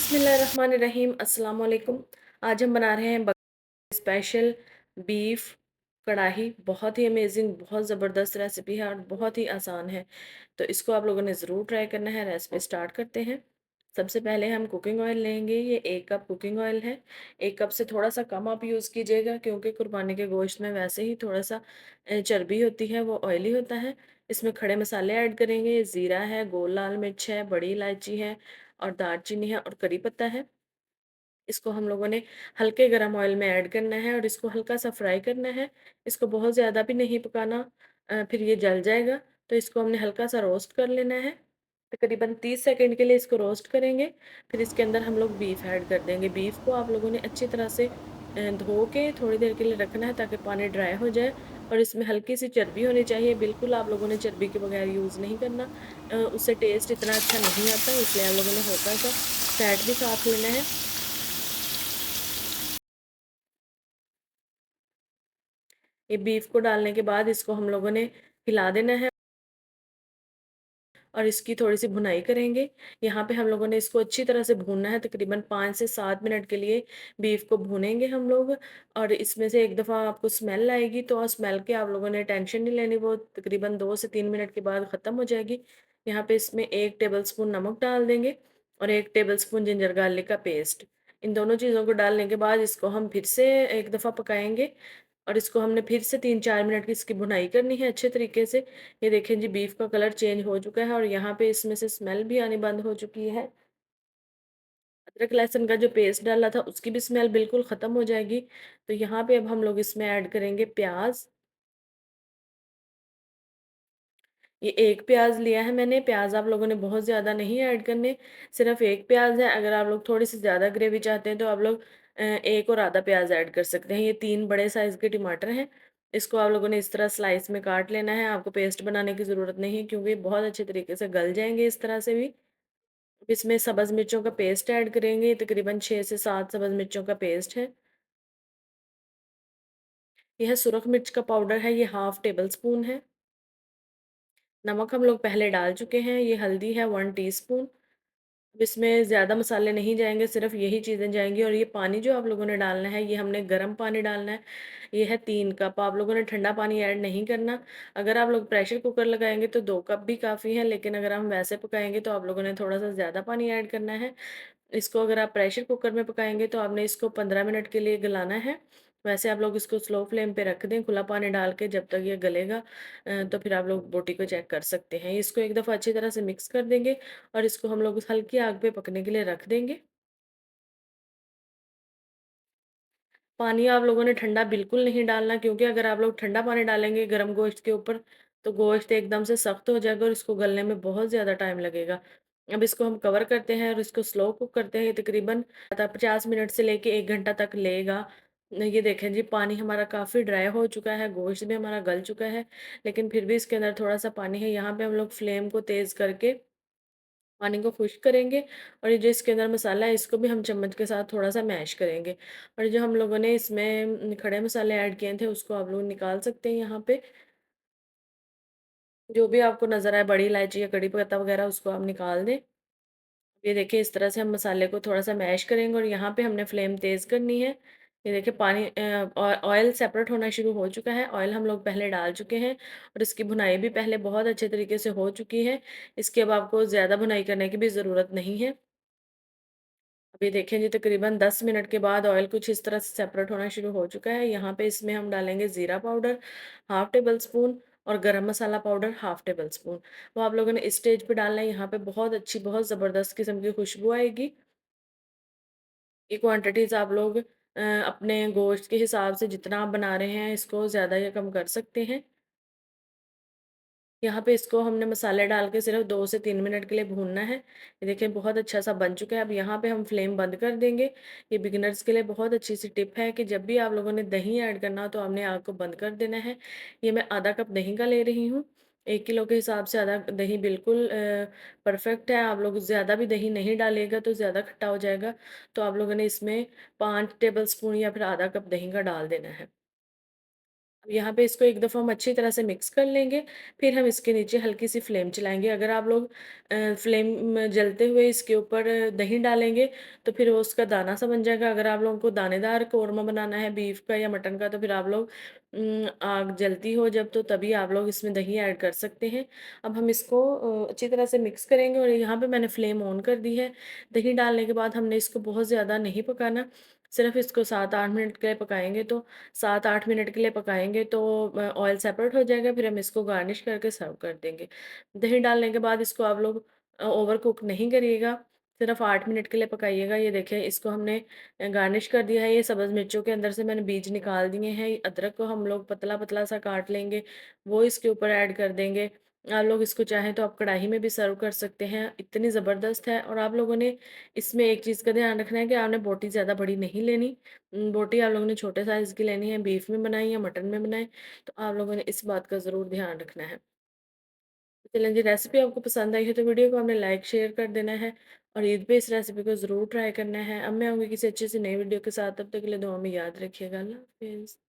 बिस्मिल्लाहिर्रहमानिर्रहीम अस्सलाम वालेकुम। आज हम बना रहे हैं स्पेशल बीफ कढ़ाई। बहुत ही अमेजिंग, बहुत ज़बरदस्त रेसिपी है और बहुत ही आसान है। तो इसको आप लोगों ने ज़रूर ट्राई करना है। रेसिपी स्टार्ट करते हैं। सबसे पहले हम कुकिंग ऑयल लेंगे। ये 1 कप कुकिंग ऑयल है। 1 कप से थोड़ा सा कम आप यूज़ कीजिएगा, क्योंकि कुर्बानी के गोश्त में वैसे ही थोड़ा सा चर्बी होती है, वो ऑयली होता है। इसमें खड़े मसाले ऐड करेंगे। ज़ीरा है, गोल लाल मिर्च है, बड़ी इलायची है और दालचीनी है और करी पत्ता है। इसको हम लोगों ने हल्के गरम ऑयल में ऐड करना है और इसको हल्का सा फ्राई करना है। इसको बहुत ज़्यादा भी नहीं पकाना, फिर ये जल जाएगा। तो इसको हमने हल्का सा रोस्ट कर लेना है। तकरीबन 30 सेकंड के लिए इसको रोस्ट करेंगे। फिर इसके अंदर हम लोग बीफ ऐड कर देंगे। बीफ को आप लोगों ने अच्छी तरह से धो के थोड़ी देर के लिए रखना है, ताकि पानी ड्राई हो जाए और इसमें हल्की सी चर्बी होनी चाहिए। बिल्कुल आप लोगों ने चर्बी के बगैर यूज़ नहीं करना, उससे टेस्ट इतना अच्छा नहीं आता, इसलिए आप लोगों ने हल्का सा फैट भी साथ लेना है। ये बीफ को डालने के बाद इसको हम लोगों ने हिला देना है और इसकी थोड़ी-सी भुनाई करेंगे। यहाँ पे हम लोगों ने इसको अच्छी तरह से भूनना है, तकरीबन 5 से 7 मिनट के लिए बीफ को भूनेंगे हम लोग। और इसमें से एक दफ़ा आपको स्मेल आएगी, तो स्मेल की आप लोगों ने टेंशन नहीं लेनी, वो तकरीबन 2 से 3 मिनट के बाद ख़त्म हो जाएगी। यहाँ पे इसमें 1 टेबलस्पून नमक डाल देंगे और 1 टेबलस्पून जिंजर गार्लिक का पेस्ट। इन दोनों चीज़ों को डालने के बाद इसको हम फिर से एक दफ़ा पकाएँगे और इसको हमने फिर से 3-4 मिनट की इसकी भुनाई करनी है अच्छे तरीके से। ये देखें जी, बीफ का कलर चेंज हो चुका है और यहाँ पे इसमें से स्मेल भी आनी बंद हो चुकी है। अदरक लहसुन का जो पेस्ट डाला था उसकी भी स्मेल बिल्कुल ख़त्म हो जाएगी। तो यहाँ पे अब हम लोग इसमें ऐड करेंगे प्याज़। ये 1 प्याज़ लिया है मैंने। प्याज़ आप लोगों ने बहुत ज़्यादा नहीं ऐड करने, सिर्फ़ 1 प्याज़ है। अगर आप लोग थोड़ी-सी ज़्यादा ग्रेवी चाहते हैं तो आप लोग 1 और आधा प्याज़ ऐड कर सकते हैं। ये 3 बड़े साइज़ के टमाटर हैं। इसको आप लोगों ने इस तरह स्लाइस में काट लेना है। आपको पेस्ट बनाने की ज़रूरत नहीं है, क्योंकि बहुत अच्छे तरीके से गल जाएँगे इस तरह से भी। इसमें सब्ज़ मिर्चों का पेस्ट ऐड करेंगे, तकरीबन 6 से 7 सब्ज़ मिर्चों का पेस्ट है। यह सुरख मिर्च का पाउडर है, ये हाफ़ टेबल स्पून है। नमक हम लोग पहले डाल चुके हैं। ये हल्दी है 1 टीस्पून। अब इसमें ज़्यादा मसाले नहीं जाएँगे, सिर्फ़ यही चीज़ें जाएँगी। और ये पानी जो आप लोगों ने डालना है, ये हमने गर्म पानी डालना है। ये है 3 कप। आप लोगों ने ठंडा पानी ऐड नहीं करना। अगर आप लोग प्रेशर कुकर लगाएँगे तो 2 कप भी काफ़ी है, लेकिन अगर हम वैसे पकाएँगे तो आप लोगों ने थोड़ा-सा ज़्यादा पानी ऐड करना है। इसको अगर आप प्रेशर कुकर में पकाएँगे तो आपने इसको 15 मिनट के लिए गलाना है। वैसे आप लोग इसको स्लो फ्लेम पे रख दें, खुला पानी डाल के, जब तक ये गलेगा। तो फिर आप लोग बोटी को चेक कर सकते हैं। इसको एक दफ़ा अच्छी तरह से मिक्स कर देंगे और इसको हम लोग हल्की आग पे पकने के लिए रख देंगे। पानी आप लोगों ने ठंडा बिल्कुल नहीं डालना, क्योंकि अगर आप लोग ठंडा पानी डालेंगे गरम गोश्त के ऊपर तो गोश्त एकदम से सख्त हो जाएगा और इसको गलने में बहुत ज़्यादा टाइम लगेगा। अब इसको हम कवर करते हैं और इसको स्लो कुक करते हैं। ये तकरीबन 50 मिनट से लेके 1 घंटा तक लेगा। ये देखें जी, पानी हमारा काफ़ी ड्राई हो चुका है, गोश्त भी हमारा गल चुका है, लेकिन फिर भी इसके अंदर थोड़ा-सा पानी है। यहाँ पे हम लोग फ्लेम को तेज़ करके पानी को खुश्क करेंगे और ये जो इसके अंदर मसाला है, इसको भी हम चम्मच के साथ थोड़ा-सा मैश करेंगे। और जो हम लोगों ने इसमें खड़े मसाले ऐड किए थे, उसको आप लोग निकाल सकते हैं यहाँ पे। जो भी आपको नज़र आए, बड़ी इलायची या कड़ी पत्ता वगैरह, उसको आप निकाल दें। ये देखिए, इस तरह से हम मसाले को थोड़ा-सा मैश करेंगे और यहाँ पे हमने फ्लेम तेज़ करनी है। ये देखिए, पानी ऑयल सेपरेट होना शुरू हो चुका है। ऑयल हम लोग पहले डाल चुके हैं और इसकी भुनाई भी पहले बहुत अच्छे तरीके से हो चुकी है। इसकी अब आपको ज़्यादा भुनाई करने की भी ज़रूरत नहीं है। अभी देखें जी, तकरीबन 10 मिनट के बाद ऑयल कुछ इस तरह से सेपरेट होना शुरू हो चुका है। यहाँ पे इसमें हम डालेंगे ज़ीरा पाउडर हाफ़ टेबल स्पून और गरम मसाला पाउडर हाफ़ टेबल स्पून। वो आप लोगों ने इस स्टेज पे डालना है। यहाँ पे बहुत अच्छी, बहुत ज़बरदस्त किस्म की खुशबू आएगी। ये क्वांटिटीज़ आप लोग अपने गोश्त के हिसाब से, जितना आप बना रहे हैं, इसको ज़्यादा या कम कर सकते हैं। यहाँ पे इसको हमने मसाले डाल के सिर्फ 2 से 3 मिनट के लिए भूनना है। ये देखिए, बहुत अच्छा सा बन चुका है। अब यहाँ पे हम फ्लेम बंद कर देंगे। ये बिगिनर्स के लिए बहुत अच्छी सी टिप है कि जब भी आप लोगों ने दही ऐड करना हो तो आपने आग को बंद कर देना है। ये मैं आधा कप दही का ले रही हूँ। 1 किलो के हिसाब से आधा दही बिल्कुल परफेक्ट है। आप लोग ज़्यादा भी दही नहीं डालिएगा तो ज़्यादा खट्टा हो जाएगा। तो आप लोगों ने इसमें 5 टेबल स्पून या फिर आधा कप दही का डाल देना है। यहाँ पे इसको एक दफ़ा हम अच्छी तरह से मिक्स कर लेंगे, फिर हम इसके नीचे हल्की-सी फ्लेम चलाएँगे। अगर आप लोग फ्लेम जलते हुए इसके ऊपर दही डालेंगे, तो फिर वो उसका दाना-सा बन जाएगा। अगर आप लोगों को दानेदार कोरमा बनाना है बीफ का या मटन का, तो फिर आप लोग आग जलती हो जब, तो तभी आप लोग इसमें दही ऐड कर सकते हैं। अब हम इसको अच्छी तरह से मिक्स करेंगे और यहाँ पे मैंने फ्लेम ऑन कर दी है। दही डालने के बाद हमने इसको बहुत ज़्यादा नहीं पकाना, सिर्फ़ इसको 7-8 मिनट के लिए पकाएँगे, तो 7-8 मिनट के लिए पकाएँगे तो ऑयल सेपरेट हो जाएगा, फिर हम इसको गार्निश करके सर्व कर देंगे। दही डालने के बाद इसको आप लोग ओवर कुक नहीं करिएगा, सिर्फ़ 8 मिनट के लिए पकाइएगा। ये देखें, इसको हमने गार्निश कर दिया है। ये सब्ज़ मिर्चों के अंदर से मैंने बीज निकाल दिए हैं। अदरक को हम लोग पतला-पतला सा काट लेंगे, वो इसके ऊपर ऐड कर देंगे। आप लोग इसको चाहें तो आप कढ़ाई में भी सर्व कर सकते हैं, इतनी ज़बरदस्त है। और आप लोगों ने इसमें एक चीज़ का ध्यान रखना है कि आपने बोटी ज़्यादा बड़ी नहीं लेनी। बोटी आप लोगों ने छोटे साइज़ की लेनी है, बीफ में बनाई या मटन में बनाएँ, तो आप लोगों ने इस बात का ज़रूर ध्यान रखना है। तो चलें जी, रेसिपी आपको पसंद आई है तो वीडियो को आपने लाइक शेयर कर देना है और ईद पे इस रेसिपी को ज़रूर ट्राई करना है। अब मैं आऊँगी किसी अच्छी सी नई वीडियो के साथ, तब तक के लिए दुआ में याद रखिएगा। अल्लाह हाफ़िज़।